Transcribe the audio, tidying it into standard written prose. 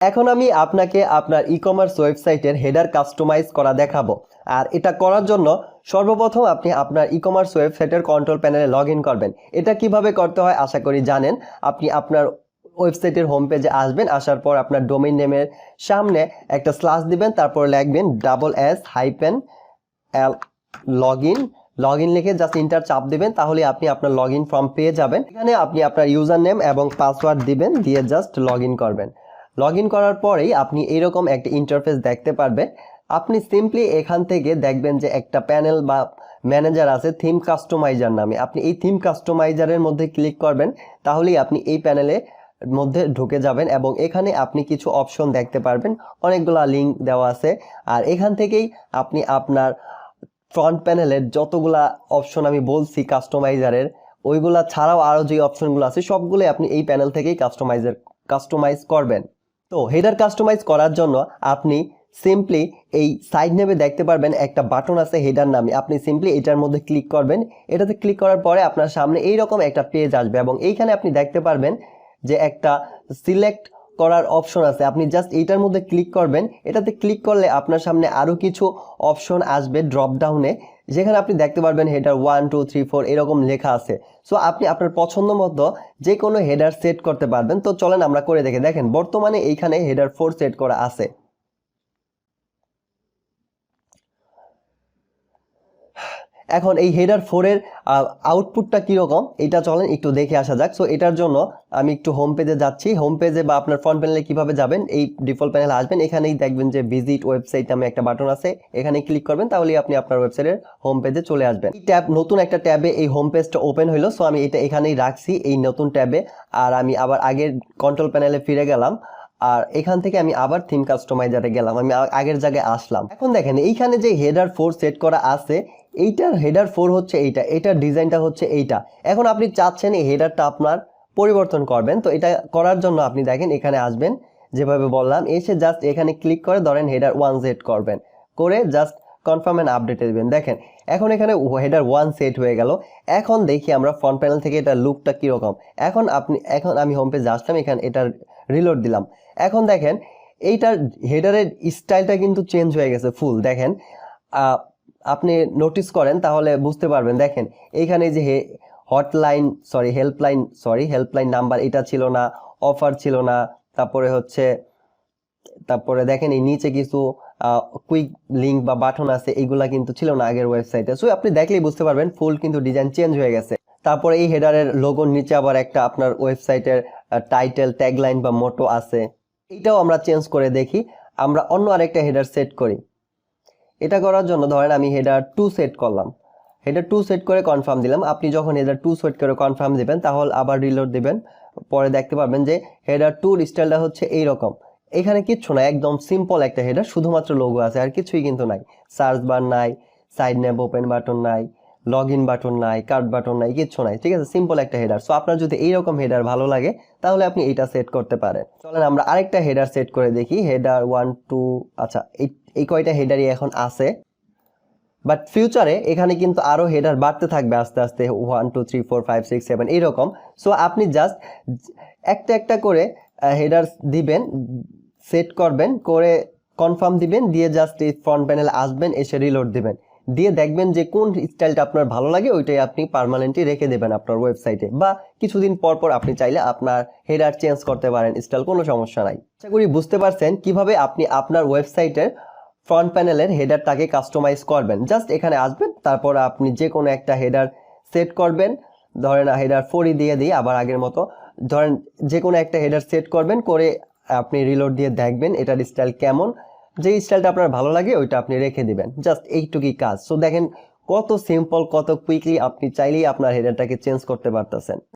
এখন আমি আপনাকে আপনার ই-কমার্স ওয়েবসাইটের হেডার কাস্টমাইজ করা দেখাবো। আর এটা করার জন্য সর্বপ্রথম আপনি আপনার ই-কমার্স ওয়েবসাইটের কন্ট্রোল প্যানেলে লগইন করবেন। এটা কিভাবে করতে হয় আশা করি জানেন। আপনি আপনার ওয়েবসাইটের হোম পেজে আসবেন, আসার পর আপনার ডোমেইন নেমের সামনে একটা স্ল্যাশ দিবেন, তারপর লিখবেন SS-L লগইন লিখে জাস্ট ইন্টার চাপ দিবেন, তাহলে আপনি আপনার লগইন ফর্ম পেয়ে যাবেন। এখানে আপনি আপনার ইউজার নেম এবং পাসওয়ার্ড দিবেন, দিয়ে জাস্ট লগইন করবেন। লগইন করার পরেই আপনি এরকম একটা ইন্টারফেস দেখতে পারবেন। আপনি সিম্পলি এখান থেকে দেখবেন যে একটা প্যানেল বা ম্যানেজার আছে থিম কাস্টমাইজার নামে। আপনি এই থিম কাস্টমাইজারের মধ্যে ক্লিক করবেন, তাহলেই আপনি এই প্যানেলে মধ্যে ঢুকে যাবেন এবং এখানে আপনি কিছু অপশন দেখতে পারবেন, অনেকগুলা লিঙ্ক দেওয়া আছে। আর এখান থেকেই আপনি আপনার ফ্রন্ট প্যানেলের যতগুলা অপশন আমি বলছি কাস্টমাইজারের, ওইগুলা ছাড়াও আরও যে অপশনগুলো আছে সবগুলোই আপনি এই প্যানেল থেকেই কাস্টমাইজ করবেন। তো হেডার কাস্টমাইজ করার জন্য আপনি সিম্পলি এই সাইড নেমে দেখতে পারবেন একটা বাটন আছে হেডার নামে। আপনি সিম্পলি এটার মধ্যে ক্লিক করবেন। এটাতে ক্লিক করার পরে আপনার সামনে এইরকম একটা পেজ আসবে এবং এইখানে আপনি দেখতে পারবেন যে একটা সিলেক্ট করার অপশন আছে। আপনি জাস্ট এইটার মধ্যে ক্লিক করবেন। এটাতে ক্লিক করলে আপনার সামনে আরও কিছু অপশন আসবে ড্রপ ডাউনে, যেখানে আপনি দেখতে পারবেন হেডার 1 2 3 4 এরকম লেখা আছে। সো আপনি আপনার পছন্দ মতো যে কোনো হেডার সেট করতে পারবেন। তো চলেন আমরা করে দেখেন বর্তমানে এইখানে হেডার 4 সেট করা আছে। এখন এই হেডার 4 এর আউটপুটটা কীরকম এটা চলেন একটু দেখে আসা যাক। সো এটার জন্য আমি একটু হোম পেজে যাচ্ছি। হোম পেজে বা আপনার ফ্রন্ট প্যানেলে কীভাবে যাবেন, এই ডিফল্ট প্যানেলে আসবেন, এখানেই দেখবেন যে ভিজিট ওয়েবসাইট নামে একটা বাটন আছে, এখানে ক্লিক করবেন, তাহলেই আপনি আপনার ওয়েবসাইটের হোম পেজে চলে আসবেন। এই ট্যাব নতুন একটা ট্যাবে এই হোম পেজটা ওপেন হইলো। সো আমি এটা এখানেই রাখছি এই নতুন ট্যাবে। আর আমি আবার আগের কন্ট্রোল প্যানেলে ফিরে গেলাম, আর এখান থেকে আমি আবার থিম কাস্টমাইজারে গেলাম, আমি আগের জায়গায় আসলাম। এখন দেখেন এইখানে যে হেডার 4 সেট করা আছে, এইটার হেডার 4 হচ্ছে এটার ডিজাইনটা হচ্ছে এইটা। এখন আপনি চাচ্ছেন এই হেডারটা আপনার পরিবর্তন করবেন। তো এটা করার জন্য আপনি দেখেন এখানে আসবেন, যেভাবে বললাম, এসে জাস্ট এখানে ক্লিক করে ধরেন হেডার 1 সেট করবেন, করে জাস্ট কনফার্ম এন্ড আপডেটে দিবেন। দেখেন এখন এখানে হেডার 1 সেট হয়ে গেল। এখন দেখি আমরা ফ্রন্ট প্যানেল থেকে এটার লুকটা কীরকম। এখন আমি হোম পেজে আসলাম, এখানে এটার রিলোড দিলাম। এখন দেখেন এইটার হেডারের স্টাইলটা কিন্তু চেঞ্জ হয়ে গেছে ফুল। দেখেন আপনি নোটিস করেন তাহলে বুঝতে পারবেন। দেখেন এইখানে যে হেল্পলাইন নাম্বার এটা ছিল না, অফার ছিল না, তারপরে দেখেন এই নিচে কিছু কুইক লিঙ্ক বা বাটন আছে, এইগুলা কিন্তু ছিল না আগের ওয়েবসাইটে। সো আপনি দেখলেই বুঝতে পারবেন ফুল কিন্তু ডিজাইন চেঞ্জ হয়ে গেছে। তারপরে এই হেডারের লোগোর নিচে আবার একটা আপনার ওয়েবসাইটের টাইটেল, ট্যাগলাইন বা মোটো আছে, এইটাও আমরা চেঞ্জ করে দেখি। আমরা অন্য আরেকটা হেডার সেট করি। এটা করার জন্য ধরেন আমি হেডার 2 সেট করলাম, হেডার 2 সেট করে কনফার্ম দিলাম। আপনি যখন হেডার 2 সেট করে কনফার্ম দিবেন তাহলে আবার রিলোড দিবেন, পরে দেখতে পারবেন যে হেডার 2 স্টাইলটা হচ্ছে এইরকম। এখানে কিচ্ছু নাই, একদম সিম্পল একটা হেডার, শুধুমাত্র লোগো আছে, আর কিছুই কিন্তু নাই। সার্চ বার নাই, সাইড নেম ওপেন বাটন নাই, লগ ইন বাটন নাই, কার্ড বাটন নাই, কিচ্ছু নাই। ঠিক আছে, সিম্পল একটা হেডার। সো আপনার যদি এইরকম হেডার ভালো লাগে তাহলে আপনি এইটা সেট করতে পারেন। চলেন আমরা আরেকটা হেডার সেট করে দেখি। হেডার 1 2, আচ্ছা এই কয়টা হেডারই এখন আছে, বাট ফিউচারে এখানে কিন্তু আরো হেডার বাড়তে থাকবে আস্তে আস্তে, 1 2 3 4 5 6 7 এইরকম। সো আপনি জাস্ট একটা একটা করে হেডার দিবেন, সেট করবেন, করে কনফার্ম দিবেন, দিয়ে জাস্ট এই ফ্রন্ট প্যানেলে আসবেন, এসে রিলোড দিবেন, দিয়ে দেখবেন যে কোন স্টাইলটা আপনার ভালো লাগে ওইটাই আপনি পার্মানেন্টলি রেখে দেবেন আপনার ওয়েবসাইটে, বা কিছুদিন পর পর আপনি চাইলে আপনার হেডার চেঞ্জ করতে পারেন স্টাইল, কোনো সমস্যা নাই। আশা করি বুঝতে পারছেন কিভাবে আপনি আপনার ওয়েবসাইটের ফ্রন্ট প্যানেলের হেডারটাকে কাস্টমাইজ করবেন। জাস্ট এখানে আসবেন, তারপর আপনি যে কোনো একটা হেডার সেট করবেন, ধরেন হেডার 4 দিয়ে আবার আগের মতো ধরেন যে কোনো একটা হেডার সেট করবেন, করে আপনি রিলোড দিয়ে দেখবেন এটার স্টাইল কেমন, যে স্টাইলটা আপনার ভালো লাগে ওইটা আপনি রেখে দিবেন। জাস্ট এইটুকুই কাজ। সো দেখেন কত সিম্পল, কত কুইকলি আপনি চাইলেই আপনার হেডারটাকে চেঞ্জ করতে পারতেছেন।